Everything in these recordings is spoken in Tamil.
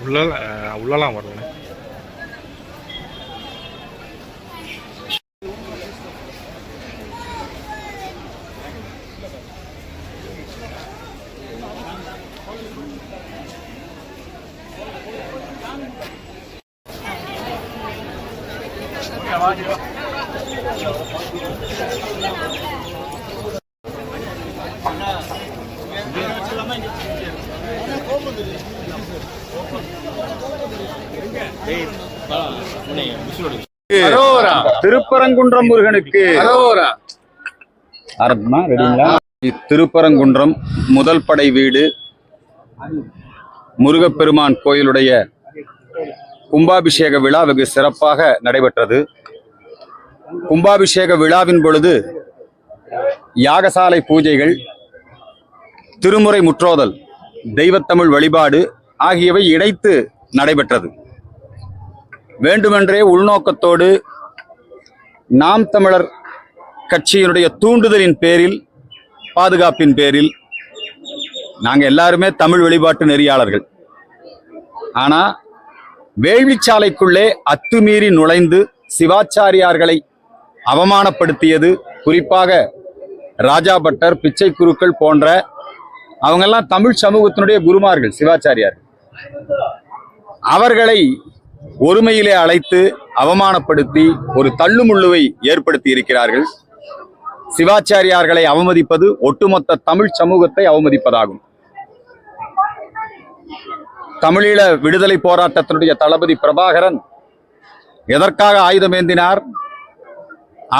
உள்ளலாம் வருதுண்ணே. திருப்பரங்குன்றம் முருகனுக்கு திருப்பரங்குன்றம் முதல் படை வீடு முருகப்பெருமான் கோயிலுடைய கும்பாபிஷேக விழா வெகு சிறப்பாக நடைபெற்றது. கும்பாபிஷேக விழாவின் பொழுது யாகசாலை பூஜைகள், திருமுறை முற்றோதல், தெய்வத்தமிழ் வழிபாடு ஆகியவை இணைத்து நடைபெற்றது. வேண்டுமென்றே உள்நோக்கத்தோடு நாம் தமிழர் கட்சியினுடைய தூண்டுதலின் பேரில், பாதுகாப்பின் பேரில், நாங்கள் எல்லாருமே தமிழ் வழிபாட்டு நெறியாளர்கள். ஆனால் வேள்விச்சாலைக்குள்ளே அத்துமீறி நுழைந்து சிவாச்சாரியார்களை அவமானப்படுத்தியது, குறிப்பாக ராஜா பட்டர், பிச்சை குருக்கள் போன்ற அவங்கெல்லாம் தமிழ் சமூகத்தினுடைய குருமார்கள், சிவாச்சாரியார்கள். அவர்களை ஒருமையிலே அழைத்து அவமானப்படுத்தி ஒரு தள்ளுமுள்ளுவை ஏற்படுத்தி இருக்கிறார்கள். சிவாச்சாரியார்களை அவமதிப்பது ஒட்டுமொத்த தமிழ் சமூகத்தை அவமதிப்பதாகும். தமிழீழ விடுதலை போராட்டத்தினுடைய தளபதி பிரபாகரன் எதற்காக ஆயுதம் ஏந்தினார்?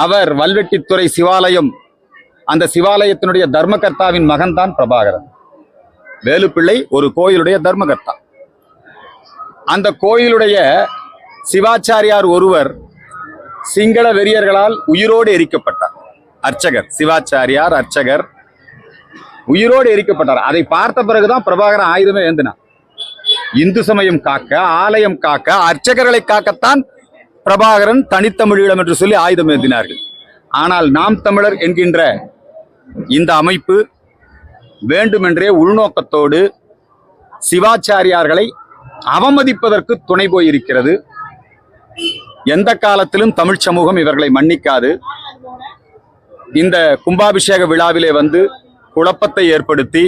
அவர் வல்வெட்டித்துறை சிவாலயம், அந்த சிவாலயத்தினுடைய தர்மகர்த்தாவின் மகன்தான் பிரபாகரன். வேலுப்பிள்ளை ஒரு கோயிலுடைய தர்மகர்த்தா. அந்த கோயிலுடைய சிவாச்சாரியார் ஒருவர் சிங்கள வெறியர்களால் உயிரோடு எரிக்கப்பட்டார். அர்ச்சகர், சிவாச்சாரியார் அர்ச்சகர் உயிரோடு எரிக்கப்பட்டார். அதை பார்த்த பிறகுதான் பிரபாகரன் ஆயுதமே ஏந்தினார். இந்து சமயம் காக்க, ஆலயம் காக்க, அர்ச்சகர்களை காக்கத்தான் பிரபாகரன் தனித்தமிழீழம் என்று சொல்லி ஆயுதம் ஏந்தினார்கள். ஆனால் நாம் தமிழர் என்கின்ற இந்த அமைப்பு வேண்டுமென்றே உள்நோக்கத்தோடு சிவாச்சாரியார்களை அவமதிப்பதற்கு துணை போயிருக்கிறது. எந்த காலத்திலும் தமிழ் சமூகம் இவர்களை மன்னிக்காது. இந்த கும்பாபிஷேக விழாவிலே வந்து குழப்பத்தை ஏற்படுத்தி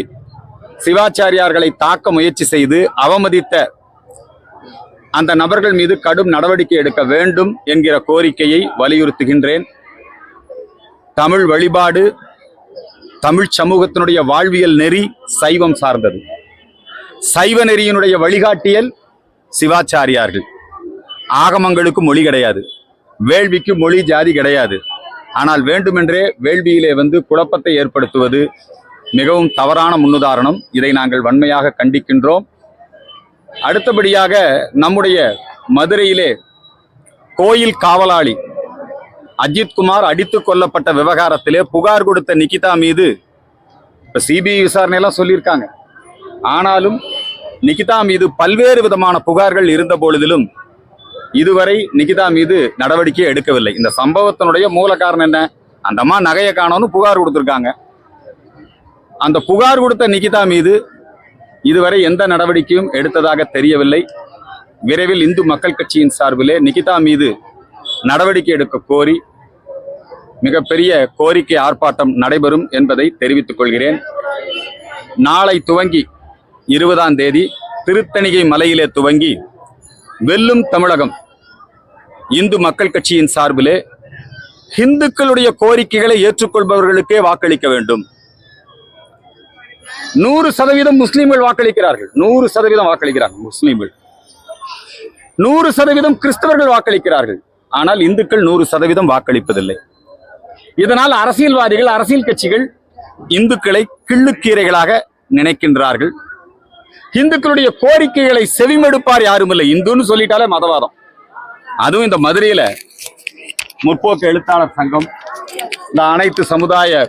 சிவாச்சாரியார்களை தாக்க முயற்சி செய்து அவமதித்த அந்த நபர்கள் மீது கடும் நடவடிக்கை எடுக்க வேண்டும் என்கிற கோரிக்கையை வலியுறுத்துகின்றேன். தமிழ் வழிபாடு, தமிழ் சமூகத்தினுடைய வாழ்வியல் நெறி சைவம் சார்ந்தது. சைவ நெறியினுடைய வழிகாட்டியல் சிவாச்சாரியார்கள். ஆகமங்களுக்கு மொழி கிடையாது, வேள்விக்கு மொழி ஜாதி கிடையாது. ஆனால் வேண்டுமென்றே வேள்வியிலே வந்து குழப்பத்தை ஏற்படுத்துவது மிகவும் தவறான முன்னுதாரணம். இதை நாங்கள் வன்மையாக கண்டிக்கின்றோம். அடுத்தபடியாக நம்முடைய மதுரையிலே கோயில் காவலாளி அஜித்குமார் அடித்துக் கொல்லப்பட்ட விவகாரத்திலே புகார் கொடுத்த நிகிதா மீது இப்போ சிபிஐ விசாரணையெல்லாம் சொல்லியிருக்காங்க. ஆனாலும் நிகிதா மீது பல்வேறு விதமான புகார்கள் இருந்த பொழுதிலும் இதுவரை நிகிதா மீது நடவடிக்கை எடுக்கவில்லை. இந்த சம்பவத்தினுடைய மூல காரணம் என்ன? அந்த அம்மா நகையை காணோன்னு புகார் கொடுத்துருக்காங்க. அந்த புகார் கொடுத்த நிகிதா மீது இதுவரை எந்த நடவடிக்கையும் எடுத்ததாக தெரியவில்லை. விரைவில் இந்து மக்கள் கட்சியின் சார்பிலே நிகிதா மீது நடவடிக்கை எடுக்க கோரி மிகப்பெரிய கோரிக்கை ஆர்ப்பாட்டம் நடைபெறும் என்பதை தெரிவித்துக் கொள்கிறேன். நாளை துவங்கி 20ஆம் தேதி திருத்தணிகை மலையிலே துவங்கி வெல்லும் தமிழகம் இந்து மக்கள் கட்சியின் சார்பிலே இந்துக்களுடைய கோரிக்கைகளை ஏற்றுக்கொள்பவர்களுக்கே வாக்களிக்க வேண்டும். 100% முஸ்லீம்கள் வாக்களிக்கிறார்கள். 100% வாக்களிக்கிறார்கள் முஸ்லீம்கள். 100% கிறிஸ்தவர்கள் வாக்களிக்கிறார்கள். ஆனால் இந்துக்கள் 100% வாக்களிப்பதில்லை. இதனால் அரசியல்வாதிகள், அரசியல் கட்சிகள் இந்துக்களை கிள்ளுக்கீரைகளாக நினைக்கின்றார்கள். இந்துக்களுடைய கோரிக்கைகளை செவிமடுப்பார் யாரும் இல்லை. இந்துன்னு சொல்லிட்டாலே மதவாதம். அதுவும் இந்த மதுரையில முற்போக்கு எழுத்தாளர் சங்கம், இந்த அனைத்து சமுதாய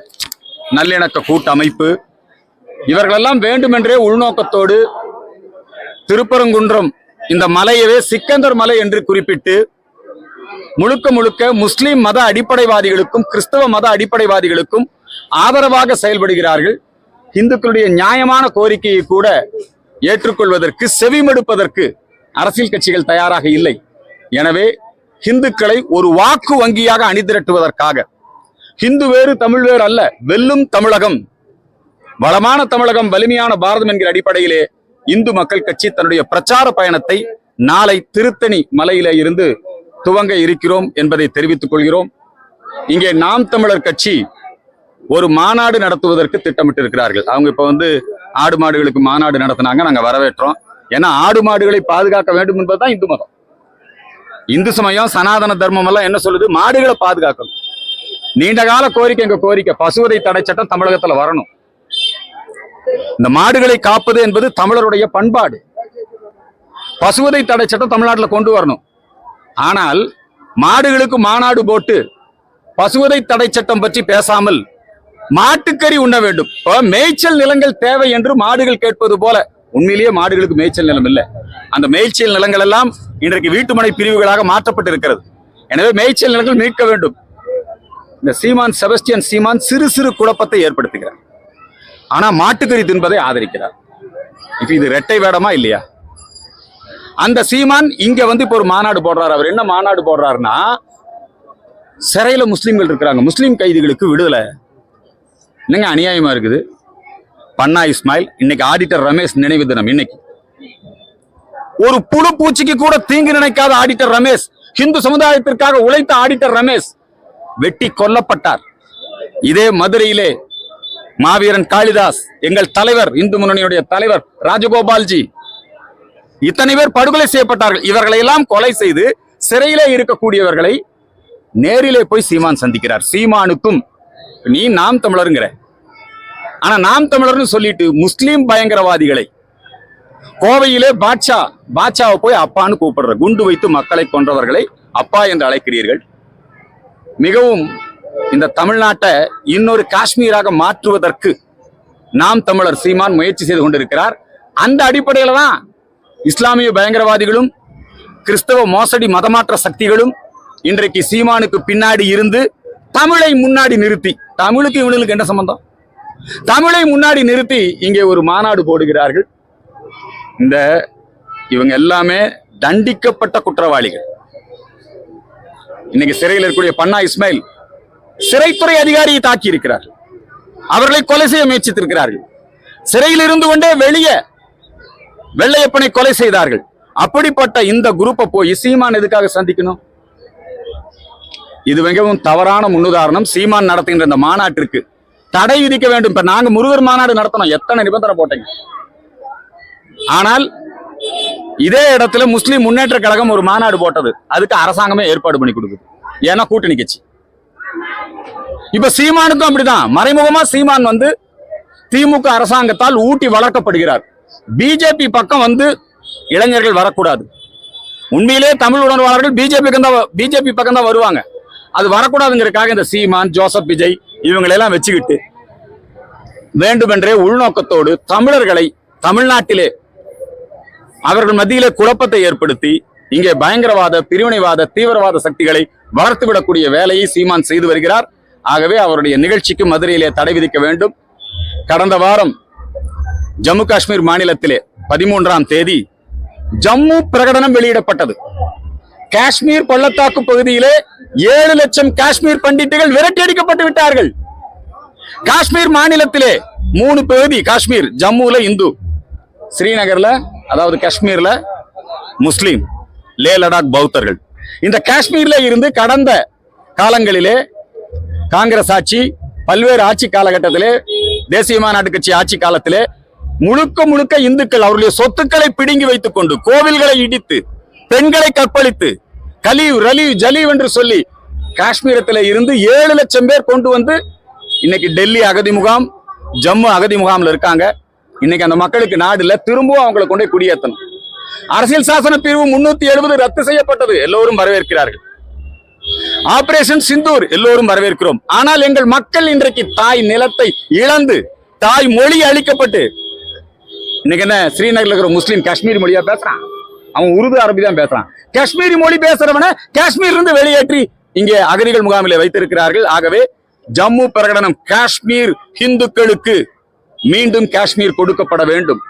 நல்லிணக்க கூட்டமைப்பு, இவர்களெல்லாம் வேண்டுமென்றே உள்நோக்கத்தோடு திருப்பரங்குன்றம் இந்த மலையவே சிக்கந்தர் மலை என்று குறிப்பிட்டு முழுக்க முழுக்க முஸ்லிம் மத அடிப்படைவாதிகளுக்கும் கிறிஸ்தவ மத அடிப்படைவாதிகளுக்கும் ஆதரவாக செயல்படுகிறார்கள். இந்துக்களுடைய நியாயமான கோரிக்கையை கூட ஏற்றுக்கொள்வதற்கு செவிமடுப்பதற்கு அரசியல் கட்சிகள் தயாராக இல்லை. எனவே இந்துக்களை ஒரு வாக்கு வங்கியாக அணிதிரட்டுவதற்காக ஹிந்து வேறு தமிழ் வேறு அல்ல, வெல்லும் தமிழகம், வளமான தமிழகம், வலிமையான பாரதம் என்கிற அடிப்படையிலே இந்து மக்கள் கட்சி தன்னுடைய பிரச்சார பயணத்தை நாளை திருத்தணி மலையிலே இருந்து துவங்க இருக்கிறோம் என்பதை தெரிவித்துக் கொள்கிறோம். இங்கே நாம் தமிழர் கட்சி ஒரு மாநாடு நடத்துவதற்கு திட்டமிட்டு இருக்கிறார்கள். அவங்க இப்ப ஆடு மாடுகளுக்கு மாநாடு நடத்தினாங்க, நாங்க வரவேற்றோம். ஏன்னா ஆடு மாடுகளை பாதுகாக்க வேண்டும் என்பதுதான் இந்து மதம். இந்து சமயம் சனாதன தர்மம் எல்லாம் என்ன சொல்லுது? மாடுகளை பாதுகாக்கணும். நீண்ட கால கோரிக்கை, எங்க கோரிக்கை பசுவதை தடை சட்டம் தமிழகத்துல வரணும். இந்த மாடுகளை காப்பது என்பது தமிழருடைய பண்பாடு. பசுவதை தடை சட்டம் தமிழ்நாட்டில் கொண்டு வரணும். ஆனால் மாடுகளுக்கு மாநாடு போட்டு பசுவதை தடை சட்டம் பற்றி பேசாமல் மாட்டுக்கறி உண்ண வேண்டும், மேய்ச்சல் நிலங்கள் தேவை என்று மாடுகள் கேட்பது போல. உண்மையிலேயே மாடுகளுக்கு மேய்ச்சல் நிலம் இல்லை. அந்த மேய்ச்சல் நிலங்கள் எல்லாம் இன்றைக்கு வீட்டுமனை பிரிவுகளாக மாற்றப்பட்டு இருக்கிறது. எனவே மேய்ச்சல் நிலங்கள் மீட்க வேண்டும். இந்த செபஸ்டியன் சீமான் சிறு சிறு குழப்பத்தை ஏற்படுத்துகிறார். ஆனா மாட்டுக்கறி தின்பதை ஆதரிக்கிறார். இப்ப இது இரட்டை வேடமா இல்லையா? அந்த சீமான் இங்க இப்ப ஒரு மாநாடு போடுறாரு. அவர் என்ன மாநாடு போடுறாருன்னா, சிறையில முஸ்லீம்கள் இருக்கிறாங்க, முஸ்லீம் கைதிகளுக்கு விடுதலை. என்னங்க அநியாயமா இருக்குது. பன்னா இஸ்மாயில், இன்னைக்கு ஆடிட்டர் ரமேஷ் நினைவு தினம். இன்னைக்கு ஒரு புழு பூச்சிக்கு கூட தீங்கு நினைக்காத ஆடிட்டர் ரமேஷ், இந்து சமுதாயத்திற்காக உழைத்த ஆடிட்டர் ரமேஷ் வெட்டி கொல்லப்பட்டார். இதே மதுரையிலே மாவீரன் காளிதாஸ், எங்கள் தலைவர், இந்து முன்னணியுடைய தலைவர் ராஜகோபால்ஜி, இத்தனை பேர் படுகொலை செய்யப்பட்டார்கள். இவர்களை எல்லாம் கொலை செய்து சிறையிலே இருக்கக்கூடியவர்களை நேரிலே போய் சீமான் சந்திக்கிறார். சீமானுக்கும் நீ நாம் தமிழருங்கிற, ஆனா நாம் தமிழர்னு சொல்லிட்டு முஸ்லீம் பயங்கரவாதிகளை கோவையிலே பாட்சாவை போய் அப்பான்னு கூப்பிடுற, குண்டு வைத்து மக்களை கொன்றவர்களை அப்பா என்று அழைக்கிறீர்கள். மிகவும் இந்த தமிழ்நாட்டை இன்னொரு காஷ்மீராக மாற்றுவதற்கு நாம் தமிழர் சீமான் முயற்சி செய்து கொண்டிருக்கிறார். அந்த அடிப்படையில தான் இஸ்லாமிய பயங்கரவாதிகளும் கிறிஸ்தவ மோசடி மதமாற்ற சக்திகளும் இன்றைக்கு சீமானுக்கு பின்னாடி இருந்து தமிழை முன்னாடி நிறுத்தி, தமிழுக்கு இவனுக்கு என்ன சம்பந்தம்? தமிழை முன்னாடி நிறுத்தி இங்கே ஒரு மாநாடு போடுகிறார்கள். இவங்க எல்லாமே தண்டிக்கப்பட்ட குற்றவாளிகள். இன்னைக்கு சிறையில் இருக்கக்கூடிய பன்னா இஸ்மாயில் சிறைத்துறை அதிகாரியை தாக்கி இருக்கிறார். அவர்களை கொலை செய்ய முயற்சித்திருக்கிறார்கள். சிறையில் இருந்து கொண்டே வெளியே வெள்ளையப்பனை கொலை செய்தார்கள். அப்படிப்பட்ட இந்த குரூப்பை போய் சீமான் எதுக்காக சந்திக்கணும்? இது மிகவும் தவறான முன்னுதாரணம். சீமான் நடத்துகின்ற இந்த மாநாட்டிற்கு தடை விதிக்க வேண்டும். இப்ப நாங்க முருகர் மாநாடு நடத்தணும், எத்தனை நிபந்தனை போட்டீங்க. ஆனால் இதே இடத்துல முஸ்லிம் முன்னேற்ற கழகம் ஒரு மாநாடு போட்டது, அதுக்கு அரசாங்கமே ஏற்பாடு பண்ணி கொடுக்குது. ஏன்னா கூட்டணி கட்சி. இப்ப சீமானுக்கும் அப்படிதான். மறைமுகமா சீமான் திமுக அரசாங்கத்தால் ஊட்டி வளர்க்கப்படுகிறார். பிஜேபி பக்கம் இளைஞர்கள் வரக்கூடாது. உண்மையிலே தமிழ் உணர்வாளர்கள் பிஜேபி பக்கம் தான் வருவாங்க. அது வரக்கூடாதுங்கிறதுக்காக இந்த சீமான், ஜோசப் விஜய் இவங்களெல்லாம் வச்சுக்கிட்டு வேண்டுமென்றே உள்நோக்கத்தோடு தமிழர்களை தமிழ்நாட்டிலே அவர்கள் மத்தியிலே குழப்பத்தை ஏற்படுத்தி இங்கே பயங்கரவாத, பிரிவினைவாத, தீவிரவாத சக்திகளை வளர்த்துவிடக்கூடிய வேலையை சீமான் செய்து வருகிறார். ஆகவே அவருடைய நிகழ்ச்சிக்கு மதுரையிலே தடை விதிக்க வேண்டும். கடந்த வாரம் ஜம்மு காஷ்மீர் மாநிலத்திலே 13ஆம் தேதி ஜம்மு பிரகடனம் வெளியிடப்பட்டது. காஷ்மீர் பள்ளத்தாக்கு பகுதியிலே 7 லட்சம் காஷ்மீர் பண்டிட்டுகள் விரட்டியடிக்கப்பட்டு விட்டார்கள். காஷ்மீர் மாநிலத்திலே 3 பகுதி, காஷ்மீர், ஜம்முல இந்து, ஸ்ரீநகர்ல அதாவது காஷ்மீர்ல முஸ்லீம், லே லடாக் பௌத்தர்கள். இந்த காஷ்மீர்ல இருந்து கடந்த காலங்களிலே காங்கிரஸ் ஆட்சி, பல்வேறு ஆட்சி காலகட்டத்திலே, தேசிய மாநாட்டு கட்சி ஆட்சி காலத்திலே முழுக்க இந்துக்கள் அவருடைய சொத்துக்களை பிடுங்கி வைத்துக் கொண்டு, கோவில்களை இடித்து, பெண்களை கற்பழித்து, கலீவ் ரலீவ் ஜலீவ் என்று சொல்லி காஷ்மீரத்தில் இருந்து 7 லட்சம் பேர் கொண்டு இன்னைக்கு டெல்லி அகதி முகாம், ஜம்மு அகதி முகாம்ல இருக்காங்க. இன்னைக்கு அந்த மக்களுக்கு நாடு இல்ல, திரும்பவும் அவங்களை கொண்டே குடியேற்றணும். அரசியல் சாசன பிரிவு 370 ரத்து செய்யப்பட்டது, எல்லோரும் வரவேற்கிறார்கள். ஆபரேஷன் சிந்தூர் எல்லோரும் வரவேற்கிறோம். ஆனால் எங்கள் மக்கள் இன்றைக்கு தாய் நிலத்தை இழந்து, தாய் மொழி அளிக்கப்பட்டு, இன்னைக்கு என்ன ஸ்ரீநகர்ல இருக்கிற முஸ்லீம் காஷ்மீரி மொழியா பேசுறான், அவன் உருது அரபி தான் பேசுறான். காஷ்மீரி மொழி பேசுறவன காஷ்மீர் இருந்து வெளியேற்றி இங்கே அகதிகள் முகாமிலே வைத்திருக்கிறார்கள். ஆகவே ஜம்மு பிரகடனம், காஷ்மீர் இந்துக்களுக்கு மீண்டும் காஷ்மீர் கொடுக்கப்பட வேண்டும்.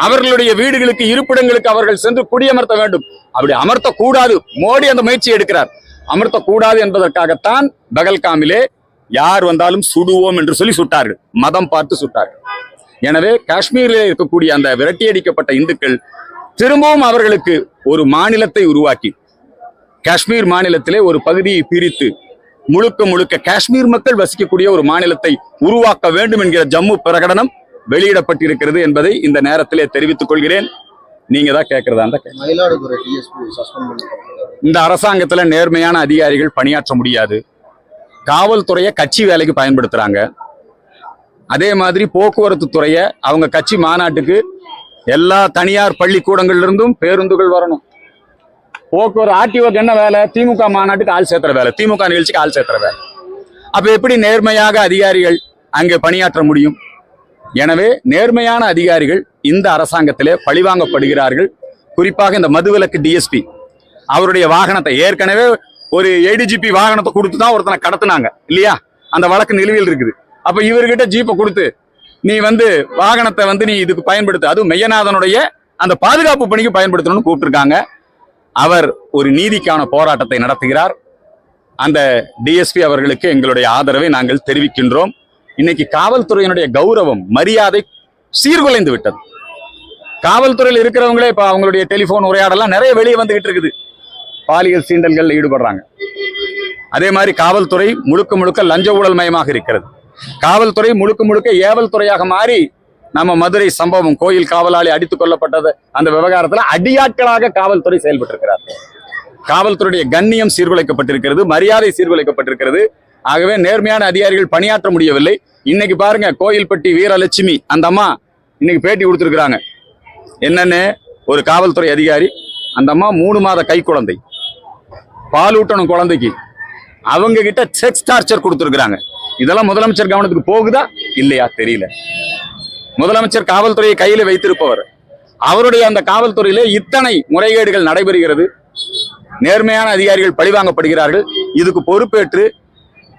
அவர்களுடைய வீடுகளுக்கு இருப்பிடங்களுக்கு அவர்கள் சென்று குடியமர்த்த வேண்டும். அப்படி அமர்த்த கூடாது. மோடி அந்த முயற்சி எடுக்கிறார். அமர்த்த கூடாது என்பதற்காகத்தான் பகல்காமிலே யார் வந்தாலும் சுடுவோம் என்று சொல்லி சுட்டார்கள். மதம் பார்த்து சுட்டார்கள். எனவே காஷ்மீரிலே இருக்கக்கூடிய அந்த விரட்டியடிக்கப்பட்ட இந்துக்கள் திரும்பவும் அவர்களுக்கு ஒரு மாநிலத்தை உருவாக்கி காஷ்மீர் மாநிலத்திலே ஒரு பகுதியை பிரித்து முழுக்க முழுக்க காஷ்மீர் மக்கள் வசிக்கக்கூடிய ஒரு மாநிலத்தை உருவாக்க வேண்டும் என்கிற ஜம்மு பிரகடனம் வெளியிடப்பட்டிருக்கிறது என்பதை இந்த நேரத்திலே தெரிவித்துக் கொள்கிறேன். நீங்க தான் கேட்கறதா மயிலாடுதுறை டிஎஸ்பி சஸ்பெண்ட் பண்ணிருக்காங்க. இந்த அரசாங்கத்துல நேர்மையான அதிகாரிகள் பணியாற்ற முடியாது. காவல்துறையை கட்சி வேலைக்கு பயன்படுத்துறாங்க. அதே மாதிரி போக்குவரத்து துறையை அவங்க கட்சி மாநாட்டுக்கு எல்லா தனியார் பள்ளிக்கூடங்கள்ல இருந்தும் பேருந்துகள் வரணும். போக்குவரத்து ஆர்டிஓக்கு என்ன வேலை? திமுக மாநாட்டுக்கு ஆள் சேர்த்துற வேலை, திமுக நிகழ்ச்சிக்கு ஆள் சேர்த்துற வேலை. அப்ப எப்படி நேர்மையாக அதிகாரிகள் அங்கே பணியாற்ற முடியும்? எனவே நேர்மையான அதிகாரிகள் இந்த அரசாங்கத்திலே பழிவாங்கப்படுகிறார்கள். குறிப்பாக இந்த மதுவிலக்கு டிஎஸ்பி அவருடைய வாகனத்தை ஏற்கனவே ஒரு ஏடிஜிபி வாகனத்தை கொடுத்து தான் ஒருத்தனை கடத்தினாங்க இல்லையா? அந்த வழக்கு நிலுவையில் இருக்குது. அப்ப இவர்கிட்ட ஜீப்பை கொடுத்து நீ வாகனத்தை நீ இதுக்கு பயன்படுத்து, அதுவும் மெய்யநாதனுடைய அந்த பாதுகாப்பு பணிக்கு பயன்படுத்தணும்னு கூப்பிட்டுருக்காங்க. அவர் ஒரு நீதிக்கான போராட்டத்தை நடத்துகிறார். அந்த டிஎஸ்பி அவர்களுக்கு எங்களுடைய ஆதரவை நாங்கள் தெரிவிக்கின்றோம். இன்னைக்கு காவல்துறையினுடைய கௌரவம் மரியாதை சீர்குலைந்து விட்டது. காவல்துறையில் இருக்கிறவங்களே இப்ப அவங்களுடைய டெலிபோன் உரையாடலாம் நிறைய வெளியே வந்துகிட்டு இருக்குது. பாலியல் சீண்டல்கள் ஈடுபடுறாங்க. அதே மாதிரி காவல்துறை முழுக்க முழுக்க லஞ்ச ஊழல் மயமாக இருக்கிறது. காவல்துறை முழுக்க முழுக்க ஏவல் துறையாக மாறி நம்ம மதுரை சம்பவம் கோயில் காவலாளி அடித்துக் கொல்லப்பட்டது அந்த விவகாரத்துல அடியாட்களாக காவல்துறை செயல்பட்டு இருக்கிறார். காவல்துறையுடைய கண்ணியம் சீர்குலைக்கப்பட்டிருக்கிறது, மரியாதை சீர்குலைக்கப்பட்டிருக்கிறது. ஆகவே நேர்மையான அதிகாரிகள் பணியாற்ற முடியவில்லை. இன்னைக்கு பாருங்க, கோயில்பட்டி வீரலட்சுமி அந்த அம்மா இன்னைக்கு பேட்டி கொடுத்திருக்கிறாங்க. என்னன்னு, ஒரு காவல்துறை அதிகாரி, அந்த அம்மா 3 மாத கை குழந்தை, பாலூட்டணும் குழந்தைக்கு, அவங்க கிட்ட செக்ஸ் டார்ச்சர் கொடுத்திருக்கிறாங்க. இதெல்லாம் முதலமைச்சர் கவனத்துக்கு போகுதா இல்லையா தெரியல. முதலமைச்சர் காவல்துறையை கையில வைத்திருப்பவர், அவருடைய அந்த காவல்துறையிலே இத்தனை முறைகேடுகள் நடைபெறுகிறது. நேர்மையான அதிகாரிகள் பழிவாங்கப்படுகிறார்கள். இதுக்கு பொறுப்பேற்று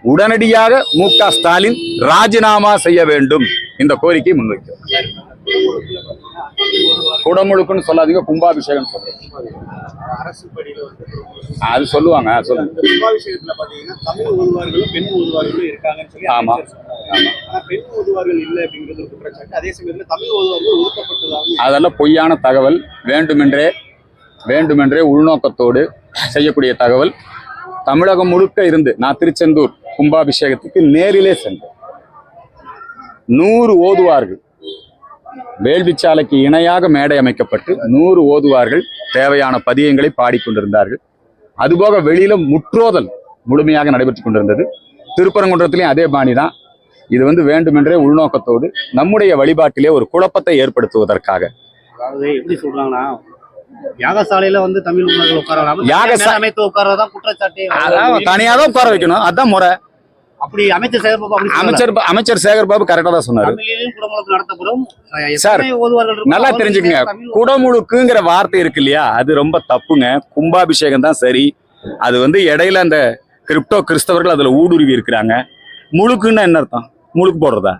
உடனடியாக மு.க. ஸ்டாலின் ராஜினாமா செய்ய வேண்டும் இந்த கோரிக்கை முன்வைக்கிறோம். குடமுழுக்குன்னு சொல்லாதீங்க, கும்பாபிஷேகம் சொல்லுங்க. அது சொல்லுவாங்க, சொல்லுங்க. கும்பாபிஷேகத்துல பாத்தீங்கன்னா தமிழ் ஓதுவார்களும் பெண் ஓதுவார்களும் இருக்காங்கன்னு சொல்லி ஆமா. பெண் ஓதுவார்கள் இல்லை அப்படிங்கிறது ஒரு குற்றச்சாட்டு. அதே சமயத்துல தமிழ் ஓதுவார்கள் ஒதுக்கப்பட்டதாக அதெல்லாம் பொய்யான தகவல். வேண்டுமென்றே உள்நோக்கத்தோடு செய்யக்கூடிய தகவல். தமிழகம் முழுக்க இருந்து நான் திருச்செந்தூர் கும்பாபிஷேகத்துக்கு நேரிலே சென்றேன். 100 ஓதுவார்கள், வேள்விச்சாலைக்கு இணையாக மேடை அமைக்கப்பட்டு 100 ஓதுவார்கள் தேவையான பதியங்களை பாடிக்கொண்டிருந்தார்கள். அதுபோக வெளியில முற்றோதல் முழுமையாக நடைபெற்றுக் கொண்டிருந்தது. திருப்பரங்குன்றத்திலையும் அதே பாணிதான். இது வேண்டுமென்றே உள்நோக்கத்தோடு நம்முடைய வழிபாட்டிலே ஒரு குழப்பத்தை ஏற்படுத்துவதற்காக. அதாவது எப்படி சொல்றாங்கன்னா, யாகசாலையில தமிழ் உணர்வுகள் உட்காரலாம், அமைத்து உட்காரதான் குற்றச்சாட்டு. தனியாதான் உட்கார வைக்கணும், அதான் முறை. அப்படி அமைச்சர் சேகர் பாபு கரெக்டா தான் சொன்னாரு. நடத்தப்படும் சார், நல்லா தெரிஞ்சுக்கங்க, குடமுழுக்குங்கிற வார்த்தை இருக்கு இல்லையா, அது ரொம்ப தப்புங்க. கும்பாபிஷேகம் தான் சரி. அது இடையில அந்த கிரிப்டோ கிறிஸ்தவர்கள் அதுல ஊடுருவி இருக்கிறாங்க. முழுக்குன்னா என்ன அர்த்தம்? முழுக்கு போடுறதா?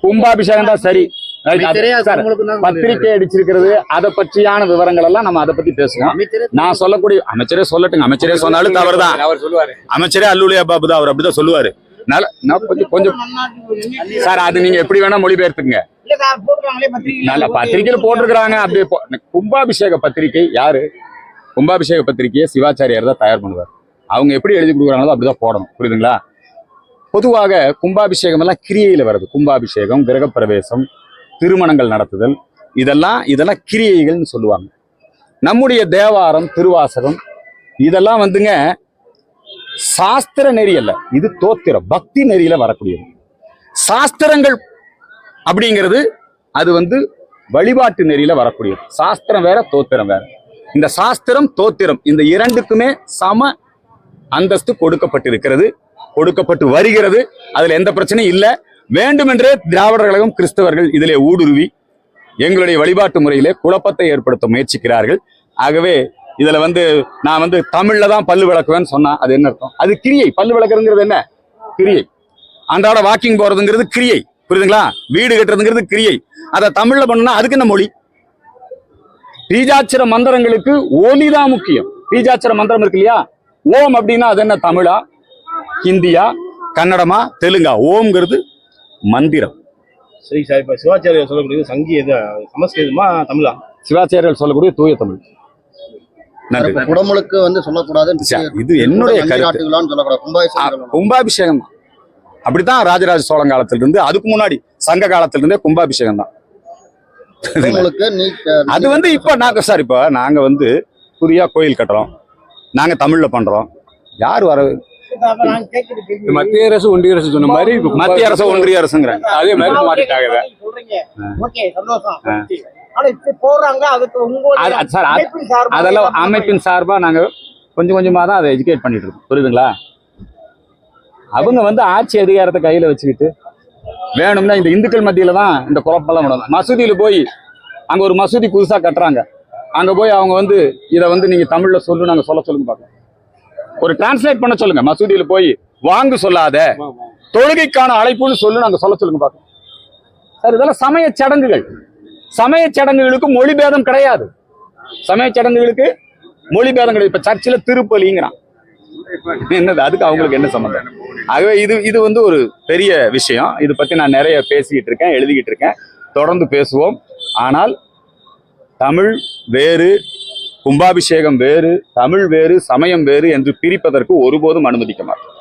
கும்பாபிஷேகம் தான் சரி. பத்திரிகை அடிச்சிருக்கிறது, அதை பற்றியான விவரங்கள் எல்லாம் நம்ம அதை பத்தி பேசுவோம். நான் சொல்லக்கூடிய அமைச்சரே சொல்லட்டுங்க, அமைச்சரே சொன்னாலும் தவறுதான். அவர் சொல்லுவாரு, அமைச்சரே அல்லுலியா பாபு தான், அவர் அப்படிதான் சொல்லுவாரு. கொஞ்சம் சார், அது நீங்க எப்படி வேணா மொழிபெயர்த்துங்க. நல்ல பத்திரிகையில போட்டிருக்கிறாங்க. அப்படியே கும்பாபிஷேக பத்திரிகை யாரு? கும்பாபிஷேக பத்திரிகையை சிவாச்சாரியார் தான் தயார் பண்ணுவார். அவங்க எப்படி எழுதி கொடுக்குறாங்களோ அப்படிதான் போடணும். புரியுதுங்களா? பொதுவாக கும்பாபிஷேகம் எல்லாம் கிரியையில வருது. கும்பாபிஷேகம், கிரகப்பிரவேசம், திருமணங்கள் நடத்துதல், இதெல்லாம் கிரியைகள்னு சொல்லுவாங்க. நம்முடைய தேவாரம், திருவாசகம் இதெல்லாம் சாஸ்திர நெறி அல்ல, இது தோத்திரம், பக்தி நெறியில வரக்கூடியது. சாஸ்திரங்கள் அப்படிங்கிறது அது வழிபாட்டு நெறியில வரக்கூடியது. சாஸ்திரம் வேற, தோத்திரம் வேற. இந்த சாஸ்திரம் தோத்திரம் இந்த இரண்டுக்குமே சம அந்தஸ்து கொடுக்கப்பட்டிருக்கிறது, கொடுக்கப்பட்டு வருகிறது. அதுல எந்த பிரச்சனையும் இல்லை. வேண்டுமென்றே திராவிடர் கழகம், கிறிஸ்தவர்கள் இதிலே ஊடுருவி எங்களுடைய வழிபாட்டு முறையிலே குழப்பத்தை ஏற்படுத்த முயற்சிக்கிறார்கள். ஆகவே இதுல நான் தமிழ்ல தான் பல்லு விளக்குவேன்னு சொன்னா அது என்ன அர்த்தம்? அது கிரியை. பல்லு விளக்குறதுங்கிறது என்ன? கிரியை. அன்றாட வாக்கிங் போறதுங்கிறது கிரியை. புரியுதுங்களா? வீடு கட்டுறதுங்கிறது கிரியை. அதை தமிழ்ல பண்ணா அதுக்கு என்ன மொழி? பீஜாட்சர மந்திரங்களுக்கு ஒலிதான் முக்கியம். பீஜாட்சர மந்திரம் இருக்கு இல்லையா, ஓம் அப்படின்னா அது என்ன, தமிழா, ஹிந்தியா, கன்னடமா, தெலுங்கா? ஓம்ங்கிறது மந்திரம். சரி சார், இப்ப சிவாச்சாரியர் சொல்லக்கூடிய சங்கீத சமஸ்கிருதமா தமிழா? சிவாச்சாரியர்கள் சொல்லக்கூடிய தூய தமிழ். நன்றி. குடமுழுக்கு வந்து சொல்லக்கூடாது, இது என்னுடைய கருத்து. கும்பாபிஷேகம் அப்படித்தான் ராஜராஜ சோழன் காலத்திலிருந்து, அதுக்கு முன்னாடி சங்க காலத்திலிருந்தே கும்பாபிஷேகம் தான். அது வந்து இப்ப நாங்க வந்து புதியா கோயில் கட்டுறோம், நாங்க தமிழ்ல பண்றோம். யார் வர? மத்திய அரசு ஒன்றிய அரசு சொன்ன மாதிரி மத்திய அரசு ஒன்றிய அரசுங்கிறாங்க, அதே மாதிரி மாறிட்டாங்க. அதெல்லாம் அமைப்பின் சார்பா நாங்க கொஞ்சம் கொஞ்சமா தான் அதை எஜுகேட் பண்ணிட்டு இருக்கோம், புரியுதுங்களா? அவங்க வந்து ஆட்சி அதிகாரத்தை கையில வச்சுக்கிட்டு வேணும்னா இந்த இந்துக்கள் மத்தியில தான் இந்த குழப்பெல்லாம் நடக்கும். மசூதியில போய் அங்க ஒரு மசூதி புதுசா கட்டுறாங்க, அங்க போய் அவங்க வந்து இதை வந்து நீங்க தமிழ்ல சொல்லு, நாங்க சொல்லுங்க பார்க்கலாம். ஒரு டிரான்ஸ்லேட் பண்ண சொல்லுங்க. மசூதியில போய் வாங்கு சொல்லாத, தொழுகைக்கான அழைப்புன்னு சொல்லு, நாங்க சொல்லுங்க பார்க்கலாம். சார், இதெல்லாம் சமய சடங்குகள். சமய சடங்குகளுக்கு மொழி பேதம் கிடையாது. சமய சடங்குகளுக்கு மொழி பேதம் கிடையாது. இப்ப சர்ச்சில் திருப்பலிங்கிறான், என்னது? அதுக்கு அவங்களுக்கு என்ன சம்பந்தம்? ஆகவே இது வந்து ஒரு பெரிய விஷயம். இது பத்தி நான் நிறைய பேசிக்கிட்டு இருக்கேன், எழுதிக்கிட்டு இருக்கேன், தொடர்ந்து பேசுவோம். ஆனால் தமிழ் வேறு, கும்பாபிஷேகம் வேறு, தமிழ் வேறு, சமயம் வேறு என்று பிரிப்பதற்கு ஒருபோதும் அனுமதிக்க மாட்டோம்.